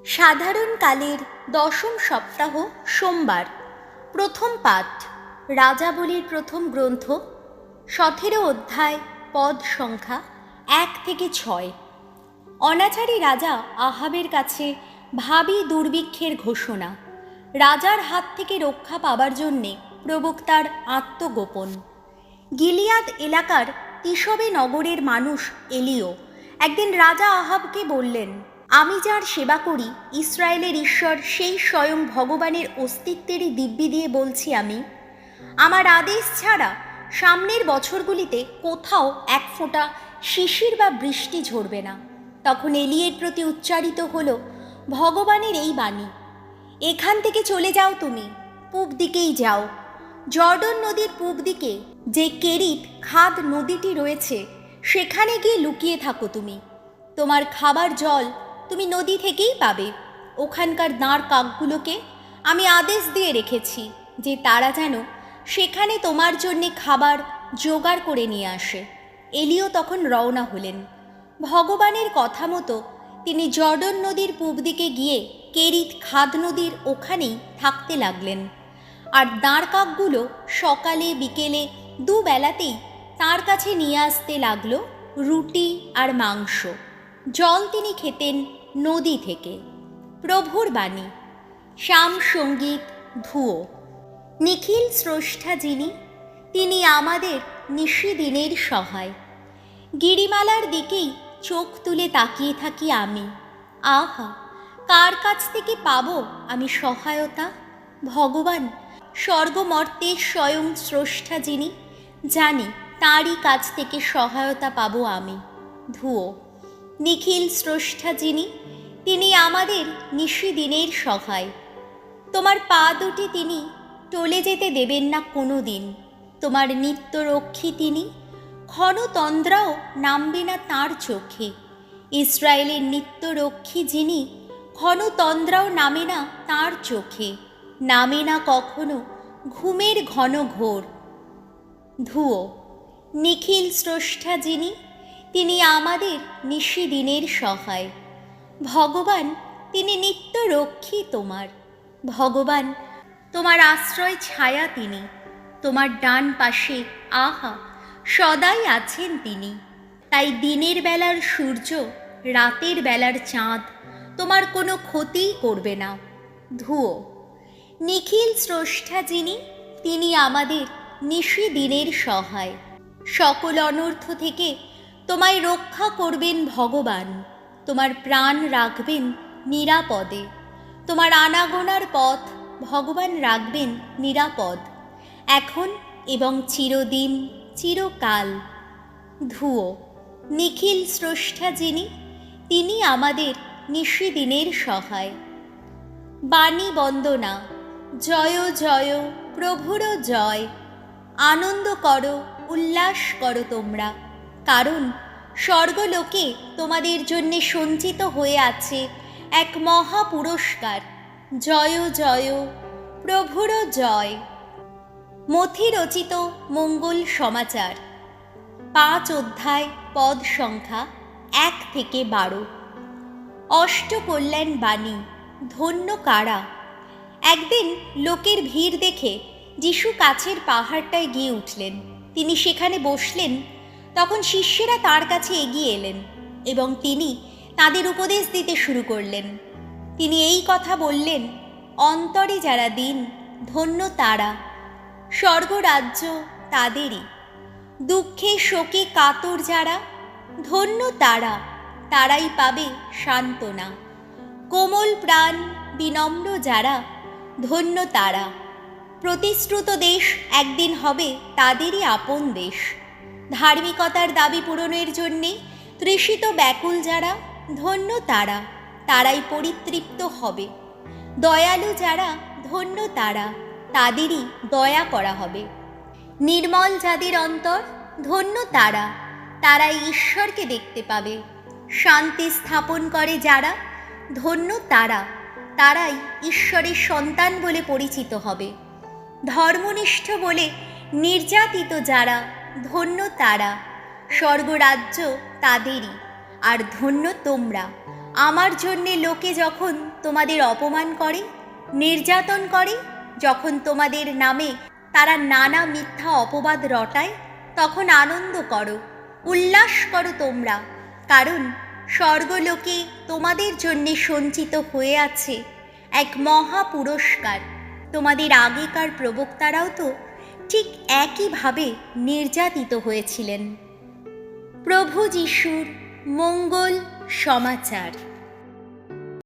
সাধারণকালের দশম সপ্তাহ সোমবার। প্রথম পাঠ রাজাবলীর প্রথম গ্রন্থ, 17 অধ্যায়, পদ সংখ্যা 1 থেকে 6। অনাচারী রাজা আহাবের কাছে ভাবী দুর্ভিক্ষের ঘোষণা। রাজার হাত থেকে রক্ষা পাবার জন্যে প্রবক্তার আত্মগোপন। গিলিয়াদ এলাকার তিশবে নগরের মানুষ এলিও একদিন রাজা আহাবকে বললেন, আমি যার সেবা করি ইসরায়েলের ঈশ্বর সেই স্বয়ং ভগবানের অস্তিত্বেরই দিব্যি দিয়ে বলছি, আমি আমার আদেশ ছাড়া সামনের বছরগুলিতে কোথাও এক ফোঁটা শিশির বা বৃষ্টি ঝরবে না। তখন এলিয়ের প্রতি উচ্চারিত হলো ভগবানের এই বাণী, এখান থেকে চলে যাও, তুমি পূব দিকেই যাও। জর্ডন নদীর পূব দিকে যে কেরিত খাদ নদীটি রয়েছে সেখানে গিয়ে লুকিয়ে থাকো। তুমি তোমার খাবার জল তুমি নদী থেকেই পাবে। ওখানকার দাঁড় কাকগুলোকে আমি আদেশ দিয়ে রেখেছি যে তারা যেন সেখানে তোমার জন্যে খাবার জোগাড় করে নিয়ে আসে। এলিও তখন রওনা হলেন। ভগবানের কথা মতো তিনি জর্ডন নদীর পূব দিকে গিয়ে কেরিত খাদ নদীর ওখানেই থাকতে লাগলেন। আর দাঁড় কাকগুলো সকালে বিকেলে দুবেলাতেই তাঁর কাছে নিয়ে আসতে লাগলো রুটি আর মাংস। জল তিনি খেতেন নদী থেকে। প্রভুর বাণী। শ্যাম সঙ্গীত ধুয়ো। নিখিল স্রষ্টা যিনি, তিনি আমাদের নিশিদিনের সহায়। গিরিমালার দিকেই চোখ তুলে তাকিয়ে থাকি আমি। আহা, কার কাছ থেকে পাবো আমি সহায়তা? ভগবান স্বর্গমর্তের স্বয়ং স্রষ্টা যিনি, জানি তাঁরই কাছ থেকে সহায়তা পাবো আমি। ধুয়ো। নিখিল স্রষ্টা যিনি, তিনি আমাদের নিশিদিনের সহায়। তোমার পা দুটি তিনি টলে যেতে দেবেন না কোনো দিন। তোমার নিত্যরক্ষী তিনি, ক্ষণতন্দ্রাও নামবে না তাঁর চোখে। ইসরায়েলের নিত্যরক্ষী যিনি, ক্ষণতন্দ্রাও নামে না তাঁর চোখে। নামে না কখনো ঘুমের ঘন ঘোর। ধুয়ো। নিখিল স্রষ্টা যিনি, তিনি আমাদের নিশিদিনের সহায়। ভগবান তিনি নিত্যরক্ষী তোমার। ভগবান তোমার আশ্রয় ছায়া তিনি। তোমার ডান পাশে আহা সদাই আছেন তিনি। তাই দিনের বেলার সূর্য, রাতের বেলার চাঁদ তোমার কোনো ক্ষতিই করবে না। ধুয়ো। নিখিল স্রষ্টা যিনি, তিনি আমাদের নিশিদিনের সহায়। সকল অনর্থ থেকে তোমায় রক্ষা করবেন ভগবান। তোমার প্রাণ রাখবেন নিরাপদে। তোমার আনাগোনার পথ ভগবান রাখবেন নিরাপদ, এখন এবং চিরদিন চিরকাল। ধুয়ো। নিখিল স্রষ্টা যিনি, তিনি আমাদের নিশিদিনের সহায়। বাণী বন্দনা। জয় জয় প্রভুর জয়। আনন্দ করো, উল্লাস করো তোমরা, কারণ স্বর্গলোকে তোমাদের জন্যে সঞ্চিত হয়ে আছে এক মহা পুরস্কার। জয় জয় প্রভুর জয়। মথি রচিত মঙ্গল সমাচার, 5 অধ্যায়, পদ সংখ্যা 1 থেকে 12। অষ্টকল্যাণ বাণী। ধন্য কারা। একদিন লোকের ভিড় দেখে যিশু কাছের পাহাড়টায় গিয়ে উঠলেন। তিনি সেখানে বসলেন। তখন শিষ্যেরা তার কাছে এগিয়ে এলেন এবং তিনি তাদের উপদেশ দিতে শুরু করলেন। তিনি এই কথা বললেন, অন্তরে যারা দীন, ধন্য তারা, স্বর্গরাজ্য তাদেরই। দুঃখে শোকে কাতর যারা, ধন্য তারা, তারাই পাবে সান্ত্বনা। কোমল প্রাণ, বিনম্র যারা, ধন্য তারা। প্রতিশ্রুত দেশ একদিন হবে তাদেরই আপন দেশ। ধার্মিকতার দাবি পূরণের জন্যে তৃষিত ব্যাকুল যারা, ধন্য তারা, তারাই পরিতৃপ্ত হবে। দয়ালু যারা, ধন্য তারা, তাদেরই দয়া করা হবে। নির্মল যাদের অন্তর, ধন্য তারা, তারাই ঈশ্বরকে দেখতে পাবে। শান্তি স্থাপন করে যারা, ধন্য তারা, তারাই ঈশ্বরের সন্তান বলে পরিচিত হবে। ধর্মনিষ্ঠ বলে নির্যাতিত যারা, ধন্য তারা, স্বর্গরাজ্য তাদেরই। আর ধন্য তোমরা, আমার জন্যে লোকে যখন তোমাদের অপমান করে, নির্যাতন করে, যখন তোমাদের নামে তারা নানা মিথ্যা অপবাদ রটায়, তখন আনন্দ করো, উল্লাস করো তোমরা, কারণ স্বর্গলোকে তোমাদের জন্যে সঞ্চিত হয়ে আছে এক মহা পুরস্কার। তোমাদের আগেকার প্রবক্তারাও তো ঠিক একইভাবে নির্যাতিত হয়েছিলেন। প্রভু যিশুর মঙ্গল সমাচার।